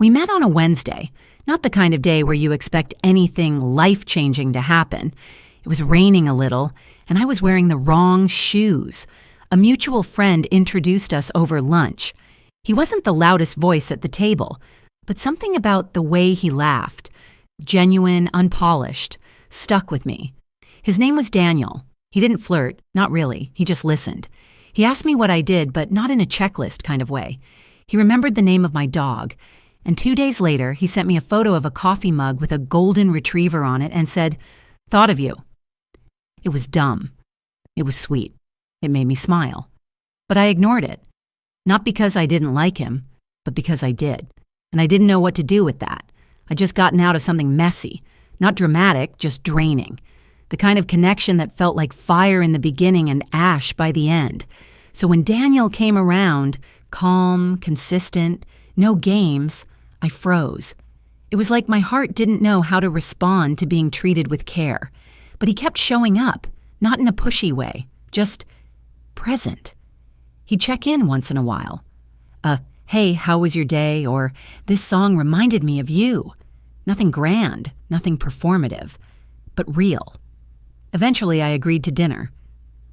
We met on a Wednesday, not the kind of day where you expect anything life-changing to happen. It was raining a little, and I was wearing the wrong shoes. A mutual friend introduced us over lunch. He wasn't the loudest voice at the table, but something about the way he laughed, genuine, unpolished, stuck with me. His name was Daniel. He didn't flirt, not really, he just listened. He asked me what I did, but not in a checklist kind of way. He remembered the name of my dog, and 2 days later, he sent me a photo of a coffee mug with a golden retriever on it and said, "Thought of you." It was dumb. It was sweet. It made me smile. But I ignored it. Not because I didn't like him, but because I did. And I didn't know what to do with that. I'd just gotten out of something messy. Not dramatic, just draining. The kind of connection that felt like fire in the beginning and ash by the end. So when Daniel came around, calm, consistent, no games, I froze. It was like my heart didn't know how to respond to being treated with care. But he kept showing up, not in a pushy way, just present. He'd check in once in a while. Hey, how was your day? Or, this song reminded me of you. Nothing grand, nothing performative, but real. Eventually, I agreed to dinner.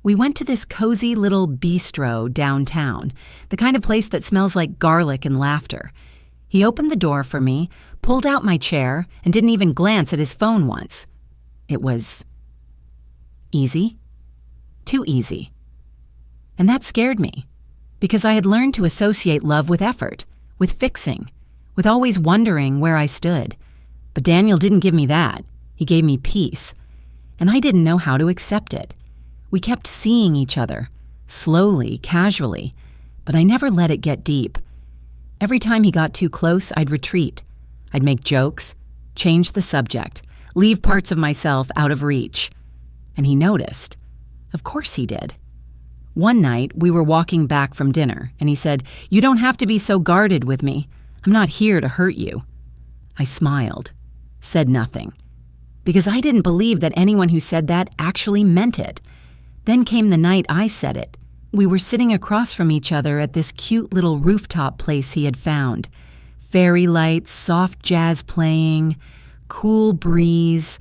We went to this cozy little bistro downtown, the kind of place that smells like garlic and laughter. He opened the door for me, pulled out my chair, and didn't even glance at his phone once. It was easy. Too easy. And that scared me, because I had learned to associate love with effort, with fixing, with always wondering where I stood. But Daniel didn't give me that. He gave me peace. And I didn't know how to accept it. We kept seeing each other, slowly, casually, but I never let it get deep. Every time he got too close, I'd retreat. I'd make jokes, change the subject, leave parts of myself out of reach. And he noticed. Of course he did. One night, we were walking back from dinner, and he said, "You don't have to be so guarded with me. I'm not here to hurt you." I smiled, said nothing, because I didn't believe that anyone who said that actually meant it. Then came the night I said it. We were sitting across from each other at this cute little rooftop place he had found. Fairy lights, soft jazz playing, cool breeze.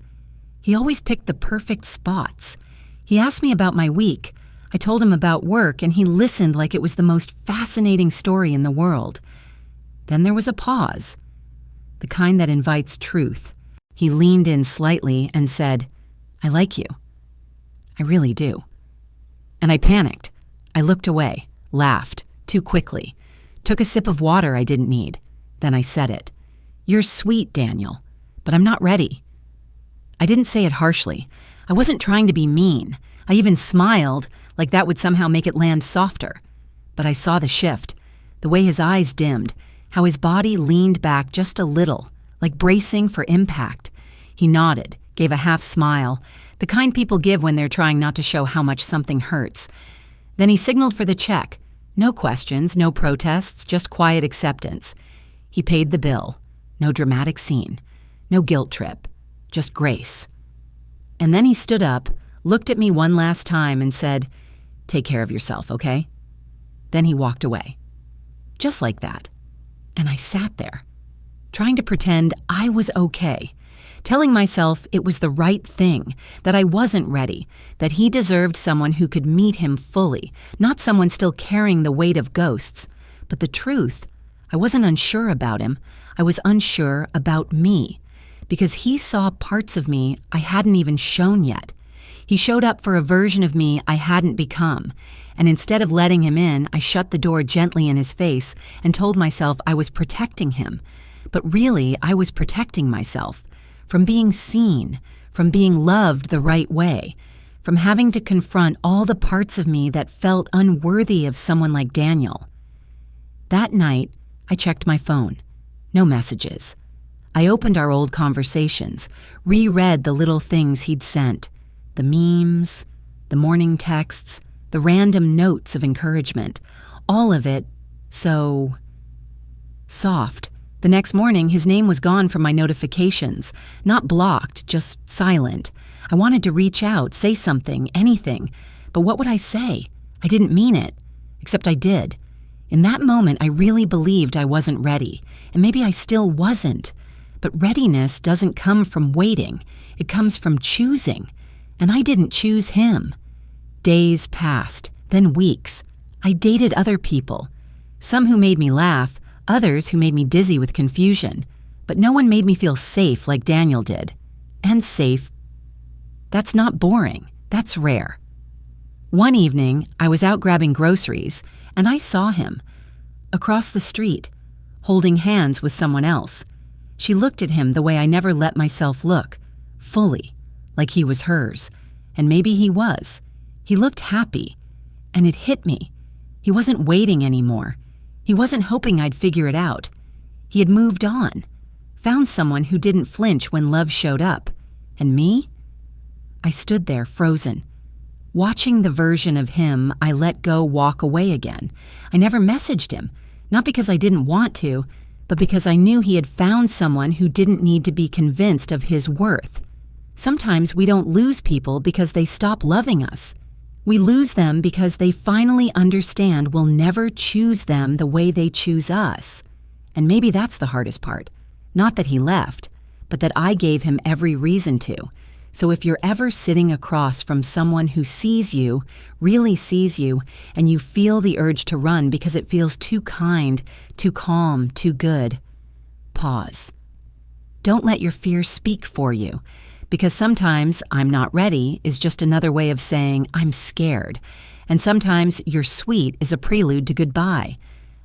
He always picked the perfect spots. He asked me about my week. I told him about work, and he listened like it was the most fascinating story in the world. Then there was a pause, the kind that invites truth. He leaned in slightly and said, "I like you. I really do." And I panicked. I looked away, laughed, too quickly, took a sip of water I didn't need. Then I said it. "You're sweet, Daniel, but I'm not ready." I didn't say it harshly. I wasn't trying to be mean. I even smiled, like that would somehow make it land softer. But I saw the shift, the way his eyes dimmed, how his body leaned back just a little, like bracing for impact. He nodded, gave a half smile, the kind people give when they're trying not to show how much something hurts. Then he signaled for the check. No questions, no protests, just quiet acceptance. He paid the bill. No dramatic scene. No guilt trip. Just grace. And then he stood up, looked at me one last time and said, "Take care of yourself, okay?" Then he walked away. Just like that. And I sat there, trying to pretend I was okay, telling myself it was the right thing, that I wasn't ready, that he deserved someone who could meet him fully, not someone still carrying the weight of ghosts. But the truth, I wasn't unsure about him. I was unsure about me, because he saw parts of me I hadn't even shown yet. He showed up for a version of me I hadn't become, and instead of letting him in, I shut the door gently in his face and told myself I was protecting him. But really, I was protecting myself from being seen, from being loved the right way, from having to confront all the parts of me that felt unworthy of someone like Daniel. That night, I checked my phone. No messages. I opened our old conversations, reread the little things he'd sent, the memes, the morning texts, the random notes of encouragement, all of it so soft. The next morning, his name was gone from my notifications, not blocked, just silent. I wanted to reach out, say something, anything, but what would I say? I didn't mean it, except I did. In that moment, I really believed I wasn't ready, and maybe I still wasn't. But readiness doesn't come from waiting. It comes from choosing. And I didn't choose him. Days passed, then weeks. I dated other people. Some who made me laugh, others who made me dizzy with confusion. But no one made me feel safe like Daniel did. And safe. That's not boring. That's rare. One evening, I was out grabbing groceries, and I saw him. Across the street, holding hands with someone else. She looked at him the way I never let myself look. Fully. Like he was hers. And maybe he was. He looked happy. And it hit me. He wasn't waiting anymore. He wasn't hoping I'd figure it out. He had moved on. Found someone who didn't flinch when love showed up. And me? I stood there frozen. Watching the version of him I let go walk away again. I never messaged him. Not because I didn't want to, but because I knew he had found someone who didn't need to be convinced of his worth. Sometimes we don't lose people because they stop loving us. We lose them because they finally understand we'll never choose them the way they choose us. And maybe that's the hardest part. Not that he left, but that I gave him every reason to. So if you're ever sitting across from someone who sees you, really sees you, and you feel the urge to run because it feels too kind, too calm, too good, pause. Don't let your fear speak for you, because sometimes I'm not ready is just another way of saying I'm scared, and sometimes you're sweet is a prelude to goodbye.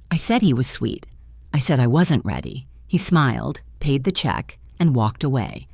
I said he was sweet. I said I wasn't ready. He smiled, paid the check, and walked away.